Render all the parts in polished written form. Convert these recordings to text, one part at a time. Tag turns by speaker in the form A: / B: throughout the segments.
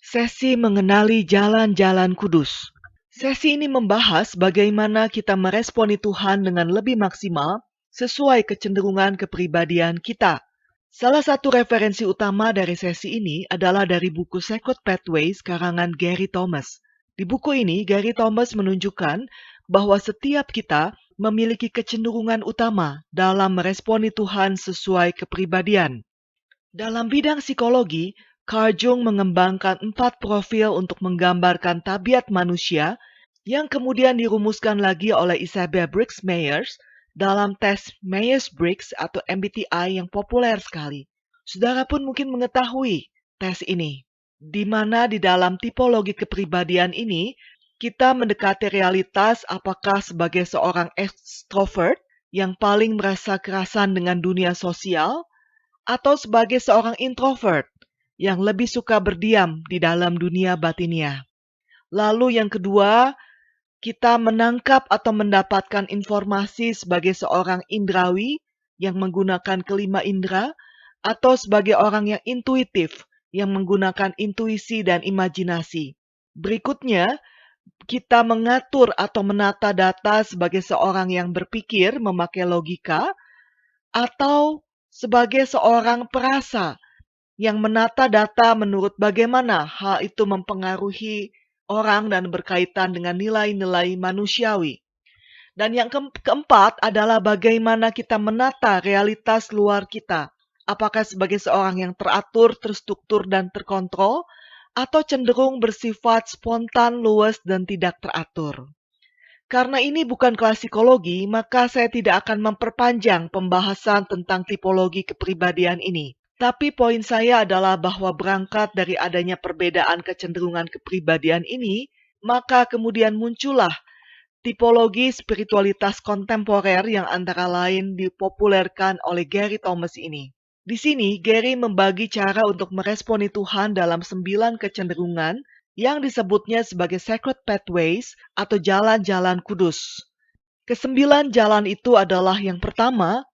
A: Sesi mengenali jalan-jalan kudus. Sesi ini membahas bagaimana kita meresponi Tuhan dengan lebih maksimal sesuai kecenderungan kepribadian kita. Salah satu referensi utama dari sesi ini adalah dari buku Sacred Pathways karangan Gary Thomas. Di buku ini, Gary Thomas menunjukkan bahwa setiap kita memiliki kecenderungan utama dalam meresponi Tuhan sesuai kepribadian. Dalam bidang psikologi, Carl Jung mengembangkan 4 profil untuk menggambarkan tabiat manusia yang kemudian dirumuskan lagi oleh Isabel Briggs Myers dalam tes Myers-Briggs atau MBTI yang populer sekali. Saudara pun mungkin mengetahui tes ini, di mana di dalam tipologi kepribadian ini, kita mendekati realitas apakah sebagai seorang ekstrovert yang paling merasa kerasan dengan dunia sosial, atau sebagai seorang introvert yang lebih suka berdiam di dalam dunia batinnya. Lalu yang kedua, kita menangkap atau mendapatkan informasi sebagai seorang indrawi yang menggunakan kelima indera, atau sebagai orang yang intuitif yang menggunakan intuisi dan imajinasi. Berikutnya, kita mengatur atau menata data sebagai seorang yang berpikir memakai logika, atau sebagai seorang perasa yang menata data menurut bagaimana hal itu mempengaruhi orang dan berkaitan dengan nilai-nilai manusiawi. Dan yang keempat adalah bagaimana kita menata realitas luar kita. Apakah sebagai seorang yang teratur, terstruktur, dan terkontrol, atau cenderung bersifat spontan, luas, dan tidak teratur. Karena ini bukan kelas psikologi, maka saya tidak akan memperpanjang pembahasan tentang tipologi kepribadian ini. Tapi poin saya adalah bahwa berangkat dari adanya perbedaan kecenderungan kepribadian ini, maka kemudian muncullah tipologi spiritualitas kontemporer yang antara lain dipopulerkan oleh Gary Thomas ini. Di sini, Gary membagi cara untuk meresponi Tuhan dalam 9 kecenderungan yang disebutnya sebagai Sacred Pathways atau jalan-jalan kudus. Kesembilan jalan itu adalah yang pertama,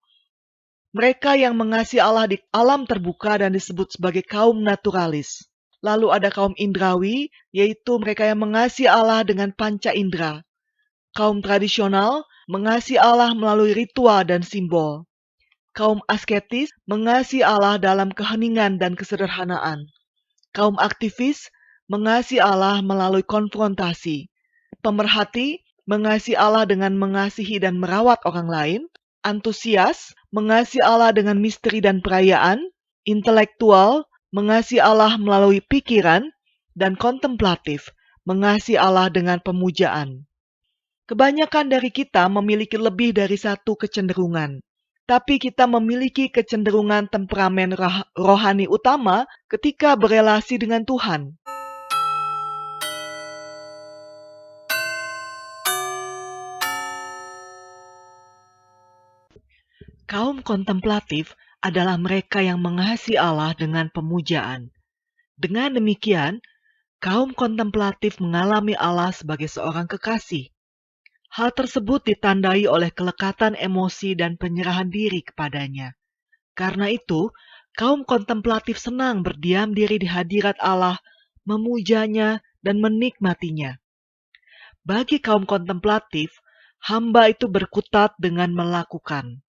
A: mereka yang mengasihi Allah di alam terbuka dan disebut sebagai kaum naturalis. Lalu ada kaum indrawi, yaitu mereka yang mengasihi Allah dengan panca indera. Kaum tradisional mengasihi Allah melalui ritual dan simbol. Kaum asketis mengasihi Allah dalam keheningan dan kesederhanaan. Kaum aktivis mengasihi Allah melalui konfrontasi. Pemerhati mengasihi Allah dengan mengasihi dan merawat orang lain. Antusias mengasihi Allah dengan misteri dan perayaan. Intelektual mengasihi Allah melalui pikiran. Dan kontemplatif mengasihi Allah dengan pemujaan. Kebanyakan dari kita memiliki lebih dari satu kecenderungan. Tapi kita memiliki kecenderungan temperamen rohani utama ketika berelasi dengan Tuhan. Kaum kontemplatif adalah mereka yang mengasihi Allah dengan pemujaan. Dengan demikian, kaum kontemplatif mengalami Allah sebagai seorang kekasih. Hal tersebut ditandai oleh kelekatan emosi dan penyerahan diri kepadanya. Karena itu, kaum kontemplatif senang berdiam diri di hadirat Allah, memujanya, dan menikmatinya. Bagi kaum kontemplatif, hamba itu berkutat dengan melakukan.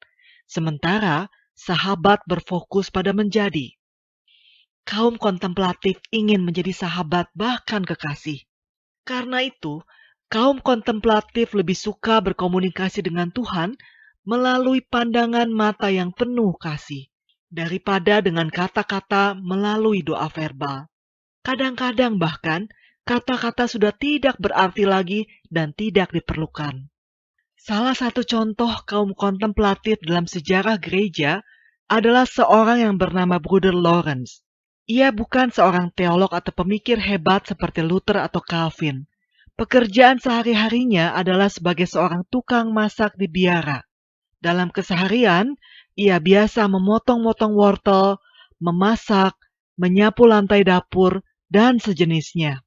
A: Sementara sahabat berfokus pada menjadi. Kaum kontemplatif ingin menjadi sahabat bahkan kekasih. Karena itu, kaum kontemplatif lebih suka berkomunikasi dengan Tuhan melalui pandangan mata yang penuh kasih, daripada dengan kata-kata melalui doa verbal. Kadang-kadang bahkan, kata-kata sudah tidak berarti lagi dan tidak diperlukan. Salah satu contoh kaum kontemplatif dalam sejarah gereja adalah seorang yang bernama Brother Lawrence. Ia bukan seorang teolog atau pemikir hebat seperti Luther atau Calvin. Pekerjaan sehari-harinya adalah sebagai seorang tukang masak di biara. Dalam keseharian, ia biasa memotong-motong wortel, memasak, menyapu lantai dapur, dan sejenisnya.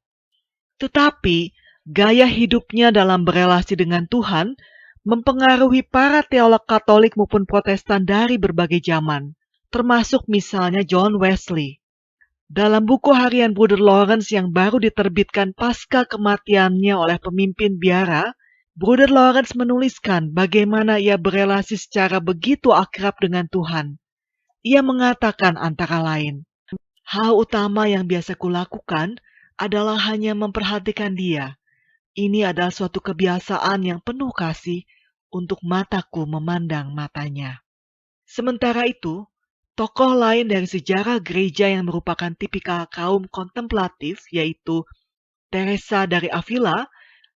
A: Tetapi, gaya hidupnya dalam berelasi dengan Tuhan mempengaruhi para teolog Katolik maupun Protestan dari berbagai zaman, termasuk misalnya John Wesley. Dalam buku harian Brother Lawrence yang baru diterbitkan pasca kematiannya oleh pemimpin biara, Brother Lawrence menuliskan bagaimana ia berelasi secara begitu akrab dengan Tuhan. Ia mengatakan antara lain, hal utama yang biasa kulakukan adalah hanya memperhatikan dia. Ini adalah suatu kebiasaan yang penuh kasih untuk mataku memandang matanya. Sementara itu, tokoh lain dari sejarah gereja yang merupakan tipikal kaum kontemplatif, yaitu Teresa dari Avila,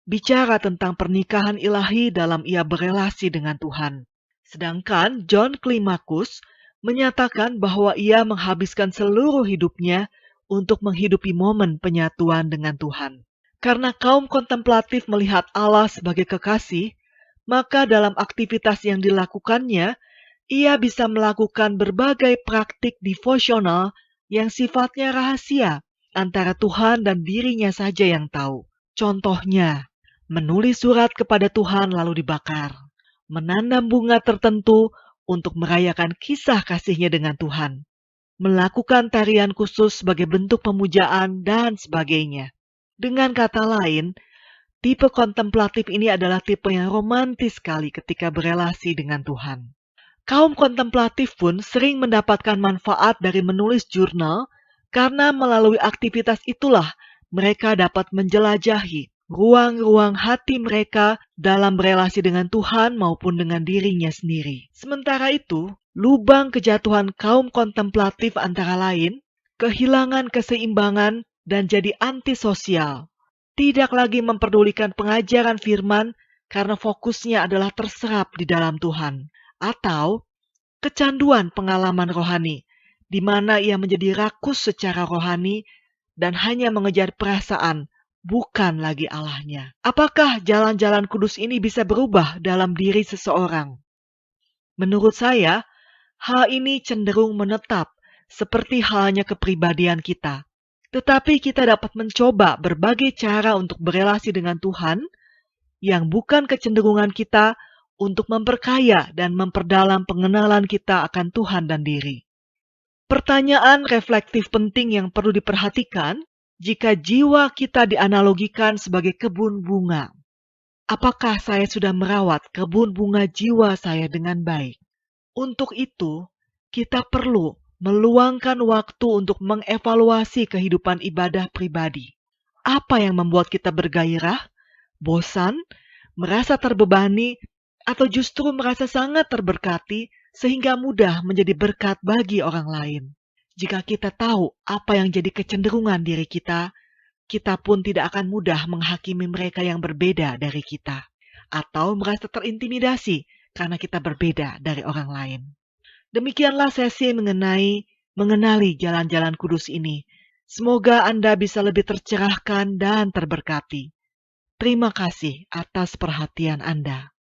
A: bicara tentang pernikahan ilahi dalam ia berelasi dengan Tuhan. Sedangkan John Climacus menyatakan bahwa ia menghabiskan seluruh hidupnya untuk menghidupi momen penyatuan dengan Tuhan. Karena kaum kontemplatif melihat Allah sebagai kekasih, maka dalam aktivitas yang dilakukannya, ia bisa melakukan berbagai praktik devosional yang sifatnya rahasia antara Tuhan dan dirinya saja yang tahu. Contohnya, menulis surat kepada Tuhan lalu dibakar, menanam bunga tertentu untuk merayakan kisah kasihnya dengan Tuhan, melakukan tarian khusus sebagai bentuk pemujaan, dan sebagainya. Dengan kata lain, tipe kontemplatif ini adalah tipe yang romantis sekali ketika berelasi dengan Tuhan. Kaum kontemplatif pun sering mendapatkan manfaat dari menulis jurnal karena melalui aktivitas itulah mereka dapat menjelajahi ruang-ruang hati mereka dalam berelasi dengan Tuhan maupun dengan dirinya sendiri. Sementara itu, lubang kejatuhan kaum kontemplatif antara lain, kehilangan keseimbangan dan jadi antisosial. Tidak lagi memperdulikan pengajaran firman karena fokusnya adalah terserap di dalam Tuhan. Atau kecanduan pengalaman rohani, di mana ia menjadi rakus secara rohani dan hanya mengejar perasaan, bukan lagi Allahnya. Apakah jalan-jalan kudus ini bisa berubah dalam diri seseorang? Menurut saya, hal ini cenderung menetap, seperti halnya kepribadian kita. Tetapi kita dapat mencoba berbagai cara untuk berelasi dengan Tuhan, yang bukan kecenderungan kita untuk memperkaya dan memperdalam pengenalan kita akan Tuhan dan diri. Pertanyaan reflektif penting yang perlu diperhatikan jika jiwa kita dianalogikan sebagai kebun bunga. Apakah saya sudah merawat kebun bunga jiwa saya dengan baik? Untuk itu, kita perlu meluangkan waktu untuk mengevaluasi kehidupan ibadah pribadi. Apa yang membuat kita bergairah, bosan, merasa terbebani, atau justru merasa sangat terberkati sehingga mudah menjadi berkat bagi orang lain. Jika kita tahu apa yang jadi kecenderungan diri kita, kita pun tidak akan mudah menghakimi mereka yang berbeda dari kita, atau merasa terintimidasi karena kita berbeda dari orang lain. Demikianlah sesi mengenali jalan-jalan kudus ini. Semoga Anda bisa lebih tercerahkan dan terberkati. Terima kasih atas perhatian Anda.